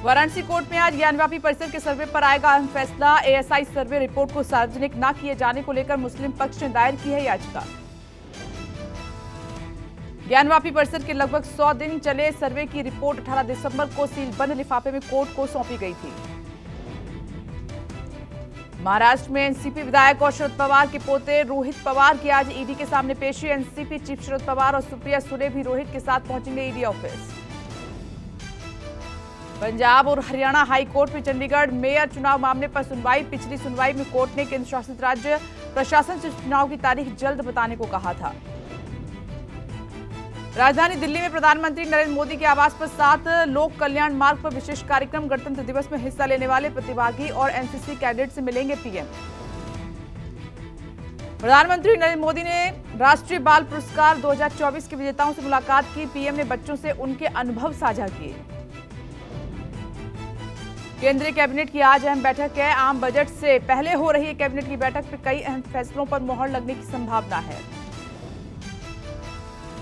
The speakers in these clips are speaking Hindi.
वाराणसी कोर्ट में आज ज्ञानवापी परिसर के सर्वे पर आएगा अहम फैसला। एएसआई सर्वे रिपोर्ट को सार्वजनिक न किए जाने को लेकर मुस्लिम पक्ष ने दायर की है याचिका। ज्ञानवापी परिसर के लगभग 100 दिन चले सर्वे की रिपोर्ट 18 दिसंबर को सीलबंद लिफाफे में कोर्ट को सौंपी गई थी। महाराष्ट्र में एनसीपी विधायक और शरद पवार के पोते रोहित पवार की आज ईडी के सामने पेशी। एनसीपी चीफ शरद पवार और सुप्रिया सुले भी रोहित के साथ पहुंचेंगे ईडी ऑफिस। पंजाब और हरियाणा हाई कोर्ट में चंडीगढ़ मेयर चुनाव मामले पर सुनवाई। पिछली सुनवाई में कोर्ट ने केंद्र शासित राज्य प्रशासन से चुनाव की तारीख जल्द बताने को कहा था। राजधानी दिल्ली में प्रधानमंत्री नरेंद्र मोदी के आवास पर 7 लोक कल्याण मार्ग पर विशेष कार्यक्रम। गणतंत्र दिवस में हिस्सा लेने वाले प्रतिभागी और एनसीसी कैडेट से मिलेंगे पीएम। प्रधानमंत्री नरेंद्र मोदी ने राष्ट्रीय बाल पुरस्कार 2024 के विजेताओं से मुलाकात की। पीएम ने बच्चों से उनके अनुभव साझा किए। केंद्रीय कैबिनेट की आज अहम बैठक है। आम बजट से पहले हो रही है कैबिनेट की बैठक में कई अहम फैसलों पर मुहर लगने की संभावना है।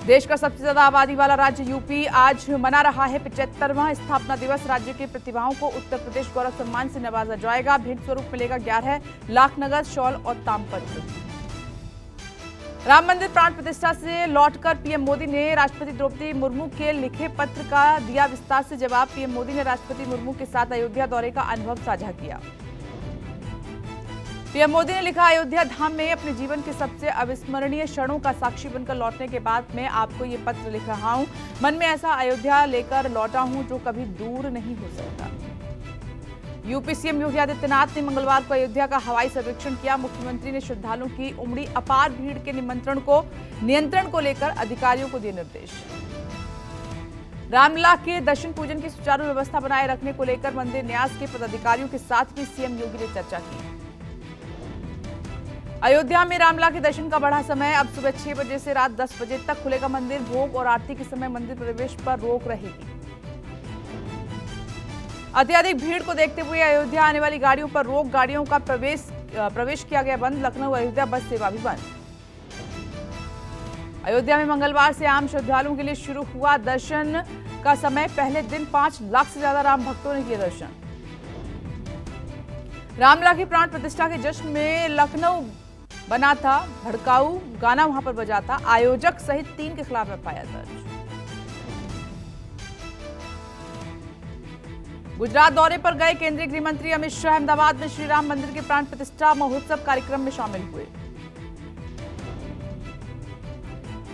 देश का सबसे ज्यादा आबादी वाला राज्य यूपी आज मना रहा है 75वां स्थापना दिवस। राज्य की प्रतिभाओं को उत्तर प्रदेश गौरव सम्मान से नवाजा जाएगा। भेंट स्वरूप मिलेगा 11 लाख नगद, शॉल और तामपत्र। राम मंदिर प्राण प्रतिष्ठा से लौटकर पीएम मोदी ने राष्ट्रपति द्रौपदी मुर्मू के लिखे पत्र का दिया विस्तार से जवाब। पीएम मोदी ने राष्ट्रपति मुर्मू के साथ अयोध्या दौरे का अनुभव साझा किया। पीएम मोदी ने लिखा, अयोध्या धाम में अपने जीवन के सबसे अविस्मरणीय क्षणों का साक्षी बनकर लौटने के बाद मैं आपको ये पत्र लिख रहा हूं। मन में ऐसा अयोध्या लेकर लौटा हूं जो कभी दूर नहीं हो सकता। यूपी सीएम योगी आदित्यनाथ ने मंगलवार को अयोध्या का हवाई सर्वेक्षण किया। मुख्यमंत्री ने श्रद्धालुओं की उमड़ी अपार भीड़ के नियंत्रण को लेकर अधिकारियों को दिए निर्देश। रामलला के दर्शन पूजन की सुचारू व्यवस्था बनाए रखने को लेकर मंदिर न्यास के पदाधिकारियों के साथ भी सीएम योगी ने चर्चा की। अयोध्या में रामलला के दर्शन का बढ़ा समय। अब सुबह 6 बजे से रात 10 बजे तक खुलेगा मंदिर। भोग और आरती के समय मंदिर प्रवेश पर रोक रहेगी। अत्यधिक भीड़ को देखते हुए अयोध्या आने वाली गाड़ियों पर रोक। गाड़ियों का प्रवेश किया गया बंद। लखनऊ अयोध्या बस सेवा भी बंद। अयोध्या में मंगलवार से आम श्रद्धालुओं के लिए शुरू हुआ दर्शन का समय। पहले दिन 5 लाख से ज्यादा राम भक्तों ने किए दर्शन। रामलला की प्राण प्रतिष्ठा के जश्न में लखनऊ बना था। भड़काऊ गाना वहां पर बजा था। आयोजक सहित 3 के खिलाफ एफआईआर दर्ज। गुजरात दौरे पर गए केंद्रीय गृह मंत्री अमित शाह अहमदाबाद में श्री राम मंदिर के प्राण प्रतिष्ठा महोत्सव कार्यक्रम में शामिल हुए।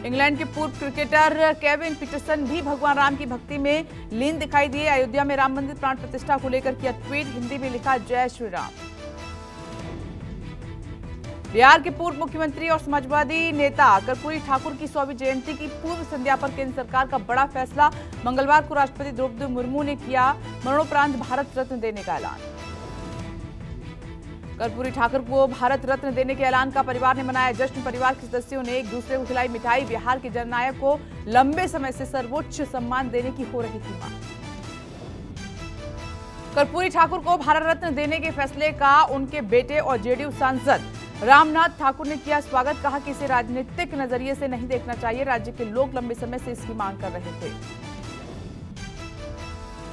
इंग्लैंड के पूर्व क्रिकेटर केविन पीटरसन भी भगवान राम की भक्ति में लीन दिखाई दिए। अयोध्या में राम मंदिर प्राण प्रतिष्ठा को लेकर किया ट्वीट। हिंदी में लिखा, जय श्री राम। बिहार के पूर्व मुख्यमंत्री और समाजवादी नेता कर्पूरी ठाकुर की 100वीं जयंती की पूर्व संध्या पर केंद्र सरकार का बड़ा फैसला। मंगलवार को राष्ट्रपति द्रौपदी मुर्मू ने किया मरणोपरांत भारत रत्न देने का ऐलान। कर्पूरी ठाकुर को भारत रत्न देने के ऐलान का परिवार ने मनाया जश्न। परिवार के सदस्यों ने एक दूसरे को खिलाई मिठाई। बिहार के जननायक को लंबे समय से सर्वोच्च सम्मान देने की हो रही थी मांग। कर्पूरी ठाकुर को भारत रत्न देने के फैसले का उनके बेटे और जेडीयू सांसद रामनाथ ठाकुर ने किया स्वागत। कहा कि इसे राजनीतिक नजरिए से नहीं देखना चाहिए। राज्य के लोग लंबे समय से इसकी मांग कर रहे थे।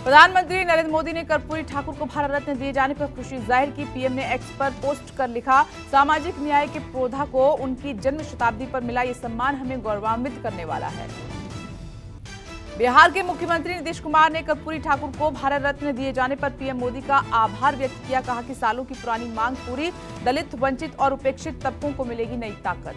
प्रधानमंत्री नरेंद्र मोदी ने कर्पूरी ठाकुर को भारत रत्न दिए जाने पर खुशी जाहिर की। पीएम ने एक्स पर पोस्ट कर लिखा, सामाजिक न्याय के पुरोधा को उनकी जन्म शताब्दी पर मिला ये सम्मान हमें गौरवान्वित करने वाला है। बिहार के मुख्यमंत्री नीतीश कुमार ने कर्पूरी ठाकुर को भारत रत्न दिए जाने पर पीएम मोदी का आभार व्यक्त किया। कहा कि सालों की पुरानी मांग पूरी, दलित, वंचित और उपेक्षित तबकों को मिलेगी नई ताकत।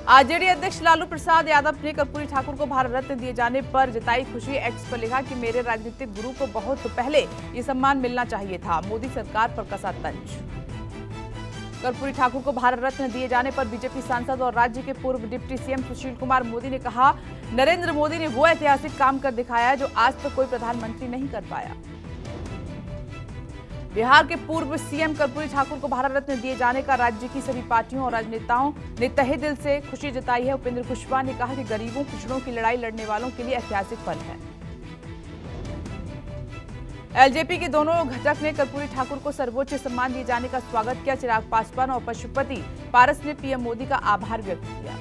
आरजेडी अध्यक्ष लालू प्रसाद यादव ने कर्पूरी ठाकुर को भारत रत्न दिए जाने पर जताई खुशी। एक्स पर लिखा कि मेरे राजनीतिक गुरु को बहुत पहले ये सम्मान मिलना चाहिए था। मोदी सरकार पर कसा तंज। कर्पूरी ठाकुर को भारत रत्न दिए जाने पर बीजेपी सांसद और राज्य के पूर्व डिप्टी सीएम सुशील कुमार मोदी ने कहा, नरेंद्र मोदी ने वो ऐतिहासिक काम कर दिखाया जो आज तक कोई प्रधानमंत्री नहीं कर पाया। बिहार के पूर्व सीएम कर्पूरी ठाकुर को भारत रत्न दिए जाने का राज्य की सभी पार्टियों और राजनेताओं ने तहे दिल से खुशी जताई है। उपेंद्र कुशवाहा ने कहा कि गरीबों पिछड़ों की लड़ाई लड़ने वालों के लिए ऐतिहासिक पल है। एलजेपी के दोनों घटक ने कर्पूरी ठाकुर को सर्वोच्च सम्मान दिए जाने का स्वागत किया। चिराग पासवान और पशुपति पारस ने पीएम मोदी का आभार व्यक्त किया।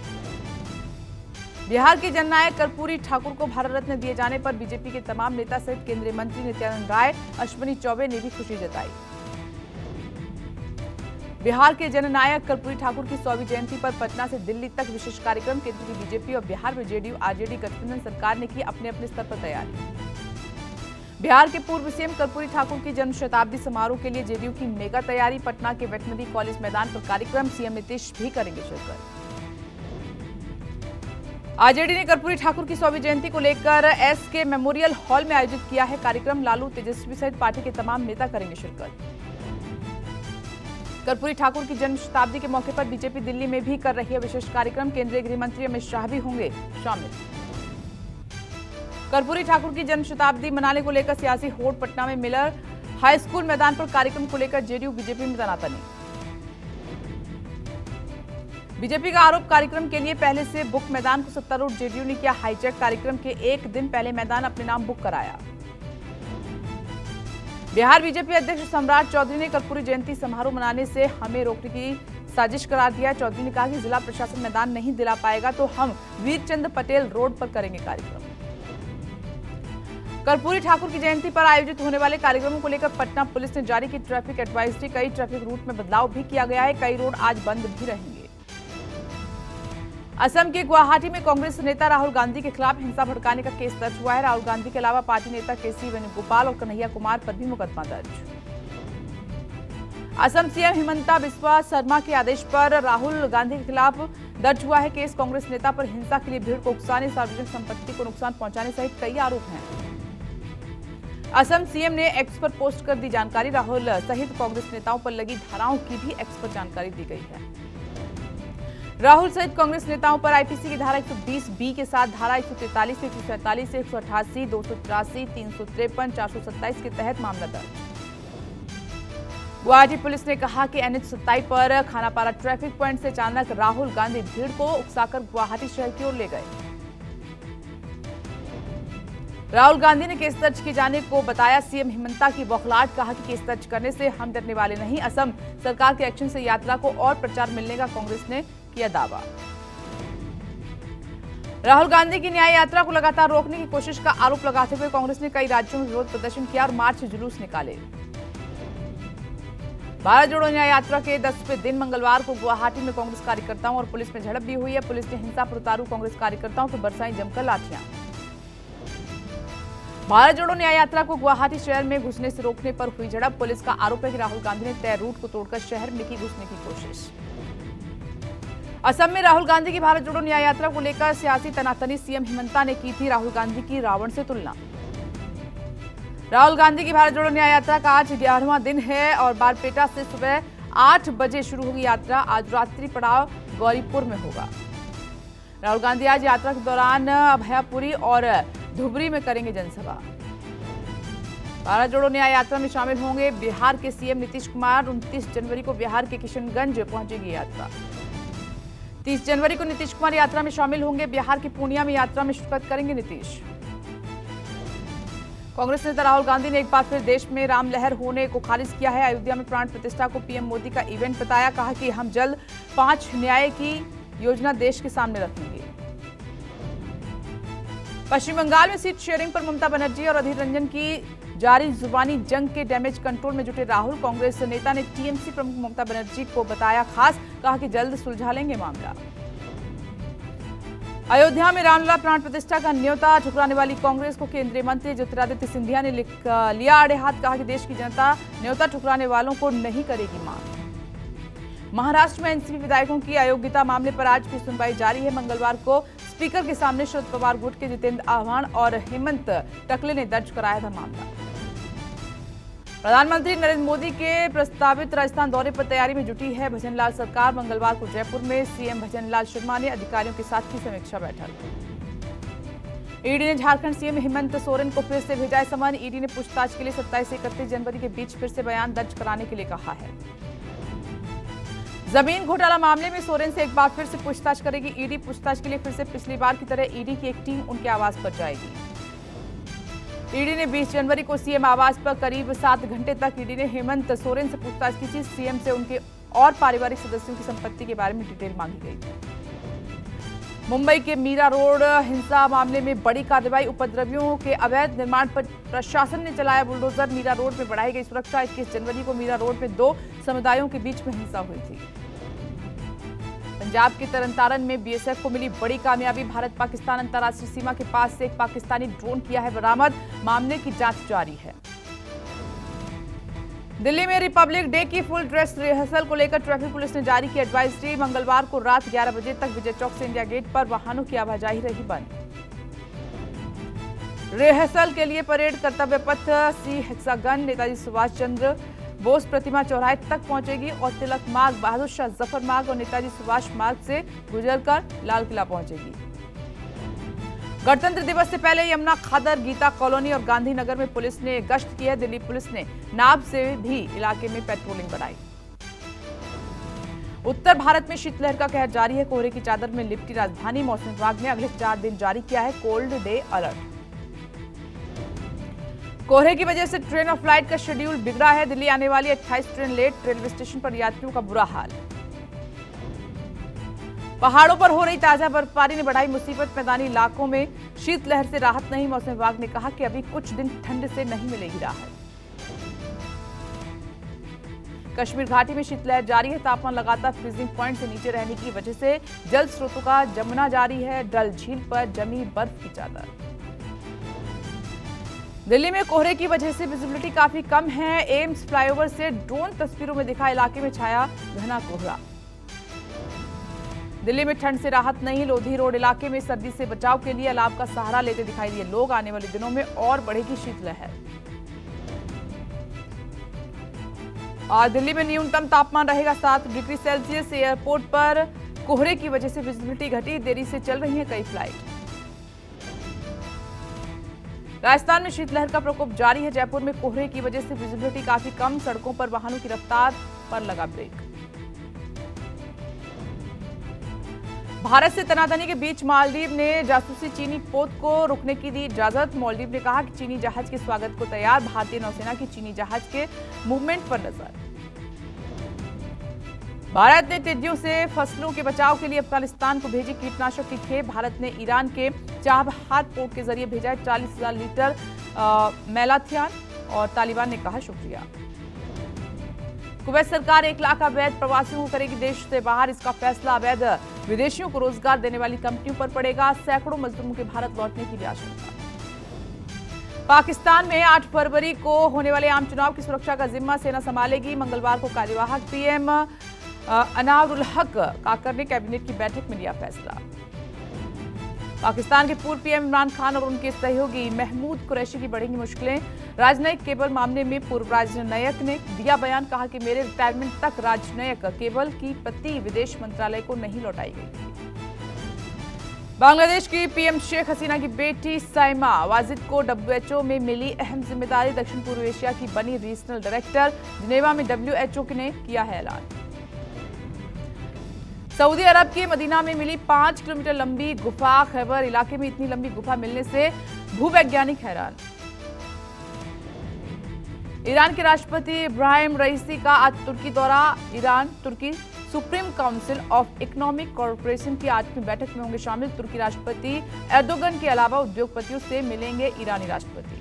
बिहार के जननायक कर्पूरी ठाकुर को भारत रत्न दिए जाने पर बीजेपी के तमाम नेता सहित केंद्रीय मंत्री नित्यानंद राय, अश्विनी चौबे ने भी खुशी जताई। बिहार के जननायक कर्पूरी ठाकुर की 100वीं जयंती पर पटना से दिल्ली तक विशेष कार्यक्रम। केंद्र की बीजेपी और बिहार में जेडीयू आरजेडी गठबंधन सरकार ने की अपने अपने स्तर पर तैयारी। बिहार के पूर्व सीएम कर्पूरी ठाकुर की जन्म शताब्दी समारोह के लिए जेडीयू की मेगा तैयारी। पटना के वेटनरी कॉलेज मैदान पर कार्यक्रम, सीएम नीतीश भी करेंगे शिरकत। आरजेडी ने कर्पूरी ठाकुर की 100वीं जयंती को लेकर एसके मेमोरियल हॉल में आयोजित किया है कार्यक्रम। लालू, तेजस्वी सहित पार्टी के तमाम नेता करेंगे शिरकत। कर्पूरी ठाकुर की जन्म शताब्दी के मौके पर बीजेपी दिल्ली में भी कर रही है विशेष कार्यक्रम। केंद्रीय गृह मंत्री अमित शाह भी होंगे शामिल। कर्पूरी ठाकुर की जन्म शताब्दी मनाने को लेकर सियासी होड़। पटना में मिलर हाई स्कूल मैदान पर कार्यक्रम को लेकर जेडीयू बीजेपी में तनातनी। बीजेपी का आरोप, कार्यक्रम के लिए पहले से बुक मैदान को सत्तारूढ़ जेडीयू ने किया हाईजैक। कार्यक्रम के एक दिन पहले मैदान अपने नाम बुक कराया। बिहार बीजेपी अध्यक्ष सम्राट चौधरी ने कर्पूरी जयंती समारोह मनाने से हमें रोकने की साजिश करार दिया। चौधरी ने कहा कि जिला प्रशासन मैदान नहीं दिला पाएगा तो हम वीरचंद पटेल रोड पर करेंगे कार्यक्रम। कर्पूरी ठाकुर की जयंती पर आयोजित होने वाले कार्यक्रमों को लेकर पटना पुलिस ने जारी की ट्रैफिक एडवाइजरी। कई ट्रैफिक रूट में बदलाव भी किया गया है। कई रोड आज बंद भी रहेंगे। असम के गुवाहाटी में कांग्रेस नेता राहुल गांधी के खिलाफ हिंसा भड़काने का केस दर्ज हुआ है। राहुल गांधी के अलावा पार्टी नेता केसी वेणुगोपाल और कन्हैया कुमार पर भी मुकदमा दर्ज। असम सीएम हिमंता बिस्वा शर्मा के आदेश पर राहुल गांधी के खिलाफ दर्ज हुआ है केस। कांग्रेस नेता पर हिंसा के लिए भीड़ को उकसाने, सार्वजनिक संपत्ति को नुकसान पहुंचाने सहित कई आरोप हैं। असम सीएम ने एक्स पर पोस्ट कर दी जानकारी। राहुल सहित कांग्रेस नेताओं पर लगी धाराओं की भी एक्स पर जानकारी दी गई है। राहुल सहित कांग्रेस नेताओं पर आईपीसी की धारा 120 बी के साथ धारा 143, 147, 188, 283, 353, 427 के तहत मामला दर्ज। गुवाहाटी पुलिस ने कहा कि एनएच 27 पर खानापारा ट्रैफिक पॉइंट से अचानक राहुल गांधी भीड़ को उकसाकर गुवाहाटी शहर की ओर ले गए। राहुल गांधी ने केस दर्ज किए जाने को बताया सीएम हिमंता की बौखलाहट। कहा कि केस दर्ज करने से हम डरने वाले नहीं। असम सरकार के एक्शन से यात्रा को और प्रचार मिलने का कांग्रेस ने किया दावा। राहुल गांधी की न्याय यात्रा को लगातार रोकने की कोशिश का आरोप लगाते हुए कांग्रेस ने कई राज्यों में विरोध प्रदर्शन किया और मार्च जुलूस निकाले। भारत जोड़ो न्याय यात्रा के 10वें दिन मंगलवार को गुवाहाटी में कांग्रेस कार्यकर्ताओं और पुलिस में झड़प भी हुई है। पुलिस ने हिंसा पर उतारू कांग्रेस कार्यकर्ताओं को बरसाई जमकर लाठियां। भारत जोड़ो न्याय यात्रा को गुवाहाटी शहर में घुसने से रोकने पर हुई झड़प। पुलिस का आरोप है कि राहुल गांधी ने तय रूट को तोड़कर शहर में की घुसने की कोशिश। असम में राहुल गांधी की भारत जोड़ो न्याय यात्रा को लेकर सियासी तनातनी। सीएम हिमंता ने की थी राहुल गांधी की रावण से तुलना। राहुल गांधी की भारत जोड़ो न्याय यात्रा का आज 11वां दिन है और बारपेटा से सुबह 8 बजे शुरू होगी यात्रा। आज रात्रि पड़ाव गौरीपुर में होगा। राहुल गांधी आज यात्रा के दौरान अभयापुरी और धुबरी में करेंगे जनसभा। भारत जोड़ो न्याय यात्रा में शामिल होंगे बिहार के सीएम नीतीश कुमार। 29 जनवरी को बिहार के किशनगंज पहुंचेगी यात्रा। 30 जनवरी को नीतीश कुमार यात्रा में शामिल होंगे। बिहार के पूर्णिया में यात्रा में शिरकत करेंगे नीतीश। कांग्रेस नेता राहुल गांधी ने एक बार फिर देश में राम लहर होने को खारिज किया है। अयोध्या में प्राण प्रतिष्ठा को पीएम मोदी का इवेंट बताया। कहा कि हम जल्द 5 न्याय की योजना देश के सामने रखेंगे। पश्चिम बंगाल में सीट शेयरिंग पर ममता बनर्जी और अधीर रंजन की जारी जुबानी जंग के डैमेज कंट्रोल में जुटे राहुल। कांग्रेस नेता ने टीएमसी प्रमुख ममता बनर्जी को बताया खास। कहा कि जल्द सुलझा लेंगे मामला। अयोध्या में रामलला प्राण प्रतिष्ठा का न्योता ठुकराने वाली कांग्रेस को केंद्रीय मंत्री ज्योतिरादित्य सिंधिया ने लिया आड़े हाथ। कहा कि देश की जनता न्योता ठुकराने वालों को नहीं करेगी माफ। महाराष्ट्र में एनसीपी विधायकों की अयोग्यता मामले पर आज भी सुनवाई जारी है। मंगलवार को स्पीकर के सामने शरद पवार गुट के जितेंद्र आह्वान और हेमंत टकले ने दर्ज कराया था मामला। प्रधानमंत्री नरेंद्र मोदी के प्रस्तावित राजस्थान दौरे पर तैयारी में जुटी है भजनलाल सरकार। मंगलवार को जयपुर में सीएम भजनलाल शर्मा ने अधिकारियों के साथ की समीक्षा बैठक। ईडी ने झारखंड सीएम हेमंत सोरेन को फिर से भेजा है समन। ईडी ने पूछताछ के लिए 27 से 31 जनवरी के बीच फिर से बयान दर्ज कराने के लिए कहा है। जमीन घोटाला मामले में सोरेन से एक बार फिर से पूछताछ करेगी ईडी। पूछताछ के लिए फिर से पिछली बार की तरह ईडी की एक टीम उनके आवास पर जाएगी। ईडी ने 20 जनवरी को सीएम आवास पर करीब 7 घंटे तक ईडी ने हेमंत सोरेन से पूछताछ की थी। सीएम से उनके और पारिवारिक सदस्यों की संपत्ति के बारे में डिटेल मांगी गई थी। मुंबई के मीरा रोड हिंसा मामले में बड़ी कार्रवाई, उपद्रवियों के अवैध निर्माण पर प्रशासन ने चलाया बुलडोजर। मीरा रोड में बढ़ाई गई सुरक्षा। 21 जनवरी को मीरा रोड में 2 समुदायों के बीच में हिंसा हुई थी। पंजाब के तरनतारन में बीएसएफ को मिली बड़ी कामयाबी। भारत पाकिस्तान अंतर्राष्ट्रीय सीमा के पास से एक पाकिस्तानी ड्रोन किया है बरामद। मामले की जांच जारी है। दिल्ली में रिपब्लिक डे की फुल ड्रेस रिहर्सल को लेकर ट्रैफिक पुलिस ने जारी की एडवाइजरी। मंगलवार को रात 11 बजे तक विजय चौक से इंडिया गेट पर वाहनों की आवाजाही रही बंद। रिहर्सल के लिए परेड कर्तव्य पथ सी हेक्सागन नेताजी सुभाष चंद्र बोस प्रतिमा चौराहे तक पहुंचेगी और तिलक मार्ग, बहादुर शाह जफर मार्ग और नेताजी सुभाष मार्ग से गुजरकर लाल किला पहुंचेगी। गणतंत्र दिवस से पहले यमुना खादर, गीता कॉलोनी और गांधीनगर में पुलिस ने गश्त की है। दिल्ली पुलिस ने नाभ से भी इलाके में पेट्रोलिंग बढ़ाई। उत्तर भारत में शीतलहर का कहर जारी है। कोहरे की चादर में लिपटी राजधानी। मौसम विभाग ने अगले 4 दिन जारी किया है कोल्ड डे अलर्ट। कोहरे की वजह से ट्रेन और फ्लाइट का शेड्यूल बिगड़ा है। दिल्ली आने वाली 28 ट्रेन लेट। रेलवे स्टेशन पर यात्रियों का बुरा हाल। पहाड़ों पर हो रही ताजा बर्फबारी ने बढ़ाई मुसीबत। मैदानी इलाकों में शीतलहर से राहत नहीं। मौसम विभाग ने कहा कि अभी कुछ दिन ठंड से नहीं मिलेगी राहत। कश्मीर घाटी में शीतलहर जारी है। तापमान लगातार फ्रीजिंग पॉइंट से नीचे रहने की वजह से जल स्रोतों का जमना जारी है। डल झील पर जमी बर्फ की चादर। दिल्ली में कोहरे की वजह से विजिबिलिटी काफी कम है। एम्स फ्लाईओवर से ड्रोन तस्वीरों में दिखा इलाके में छाया घना कोहरा। दिल्ली में ठंड से राहत नहीं। लोधी रोड इलाके में सर्दी से बचाव के लिए अलाव का सहारा लेते दिखाई दिए लोग। आने वाले दिनों में और बढ़ेगी शीतलहर। आज दिल्ली में न्यूनतम तापमान रहेगा 7 डिग्री सेल्सियस। एयरपोर्ट पर कोहरे की वजह से विजिबिलिटी घटी। देरी से चल रही है कई फ्लाइट। राजस्थान में शीतलहर का प्रकोप जारी है। जयपुर में कोहरे की वजह से विजिबिलिटी काफी कम। सड़कों पर वाहनों की रफ्तार पर लगा ब्रेक। भारत से तनातनी के बीच मालदीव ने जासूसी चीनी पोत को रुकने की दी इजाजत। मालदीव ने कहा कि चीनी जहाज के स्वागत को तैयार। भारतीय नौसेना की चीनी जहाज के मूवमेंट पर नजर। भारत ने टिड्डियों से फसलों के बचाव के लिए अफगानिस्तान को भेजी कीटनाशक की खेप। भारत ने ईरान के चाबहार पोर्ट के जरिए भेजा 40,000 लीटर मेलाथियान और तालिबान ने कहा शुक्रिया। कुवैत सरकार 1 लाख अवैध प्रवासियों को करेगी देश से बाहर। इसका फैसला अवैध विदेशियों को रोजगार देने वाली कंपनियों पर पड़ेगा। सैकड़ों मजदूरों के भारत लौटने की भी आशंका। पाकिस्तान में 8 फरवरी को होने वाले आम चुनाव की सुरक्षा का जिम्मा सेना संभालेगी। मंगलवार को कार्यवाहक पीएम अनावरुल हक काकर ने कैबिनेट की बैठक में लिया फैसला। पाकिस्तान के पूर्व पीएम इमरान खान और उनके सहयोगी महमूद कुरैशी की बढ़ेंगी मुश्किलें। राजनयिक केबल मामले में पूर्व राजनयिक ने दिया बयान। कहा कि मेरे रिटायरमेंट तक राजनयिक केबल की प्रति विदेश मंत्रालय को नहीं लौटाई गई थी। बांग्लादेश की पीएम शेख हसीना की बेटी साइमा वाजिद को डब्ल्यूएचओ में मिली अहम जिम्मेदारी। दक्षिण पूर्व एशिया की बनी रीजनल डायरेक्टर। जिनेवा में डब्ल्यूएचओ ने किया है ऐलान। सऊदी अरब के मदीना में मिली 5 किलोमीटर लंबी गुफा। खैबर इलाके में इतनी लंबी गुफा मिलने से भूवैज्ञानिक हैरान। ईरान के राष्ट्रपति इब्राहिम रईसी का आज तुर्की दौरा। ईरान तुर्की supreme council of economic cooperation की 8वीं बैठक में होंगे शामिल। तुर्की राष्ट्रपति एर्दोगन के अलावा उद्योगपतियों से मिलेंगे ईरानी राष्ट्रपति।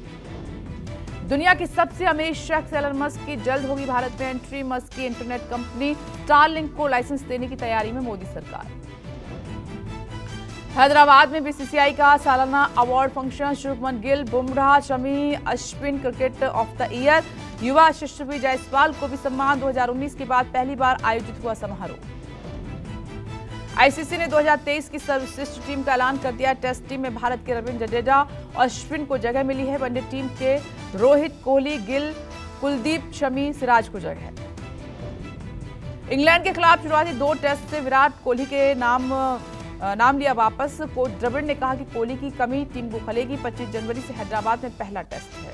दुनिया की सबसे अमीर शख्स एलन मस्क की जल्द होगी भारत में एंट्री। मस्क की इंटरनेट कंपनी स्टारलिंक को लाइसेंस देने की तैयारी में मोदी सरकार। हैदराबाद में बीसीसीआई का सालाना award function. Shubman Gill, Bumrah, Shami, Ashwin cricket of the year. युवा यशस्वी जायसवाल को भी सम्मान। 2019 के बाद पहली बार आयोजित हुआ समारोह। आईसीसी ने 2023 की सर्वश्रेष्ठ टीम का ऐलान कर दिया। टेस्ट टीम में भारत के रविंद्र जडेजा और अश्विन को जगह मिली है। वनडे टीम के रोहित, कोहली, गिल, कुलदीप, शमी, सिराज को जगह है। इंग्लैंड के खिलाफ शुरुआती 2 टेस्ट से विराट कोहली के नाम लिया वापस। कोच द्रविड़ ने कहा कि कोहली की कमी टीम को खलेगी। 25 जनवरी से हैदराबाद में पहला टेस्ट है।